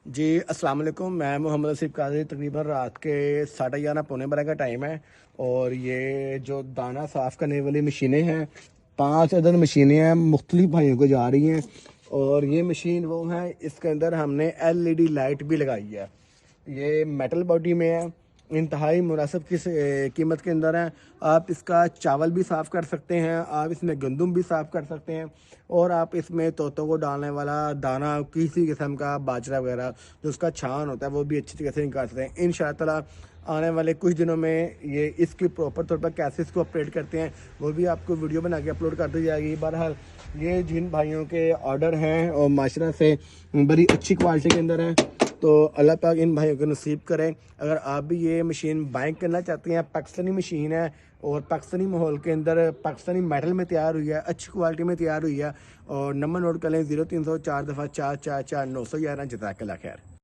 جی السلام علیکم، میں محمد آصف قادری۔ تقریباً رات کے 11:30 پونے 12 کا ٹائم ہے، اور یہ جو دانہ صاف کرنے والی مشینیں ہیں، 5 عدد مشینیں ہیں، مختلف بھائیوں کو جا رہی ہیں۔ اور یہ مشین وہ ہے، اس کے اندر ہم نے LED لائٹ بھی لگائی ہے۔ یہ میٹل باڈی میں ہے، انتہائی مناسب قیمت کے اندر ہے۔ آپ اس کا چاول بھی صاف کر سکتے ہیں، آپ اس میں گندم بھی صاف کر سکتے ہیں، اور آپ اس میں طوطوں کو ڈالنے والا دانہ، کسی قسم کا باجرہ وغیرہ جو اس کا چھان ہوتا ہے، وہ بھی اچھی طریقے سے نکال سکتے ہیں انشاءاللہ تعالیٰ۔ آنے والے کچھ دنوں میں یہ اس کی پراپر طور پر کیسے اس کو آپریٹ کرتے ہیں وہ بھی آپ کو ویڈیو بنا کے اپلوڈ کر دی جائے گی۔ بہرحال یہ جن بھائیوں کے آرڈر ہیں اور معاشرہ سے بڑی اچھی کوالٹی کے اندر ہیں، تو اللہ پاک ان بھائیوں کو نصیب کریں۔ اگر آپ بھی یہ مشین بائنگ کرنا چاہتے ہیں، پاکستانی مشین ہے اور پاکستانی ماحول کے اندر پاکستانی میٹل میں تیار ہوئی ہے، اچھی کوالٹی میں تیار ہوئی ہے، اور نمبر نوٹ کر لیں 0300 4 دفعہ 4 4 4 911۔ جزاک اللہ خیر۔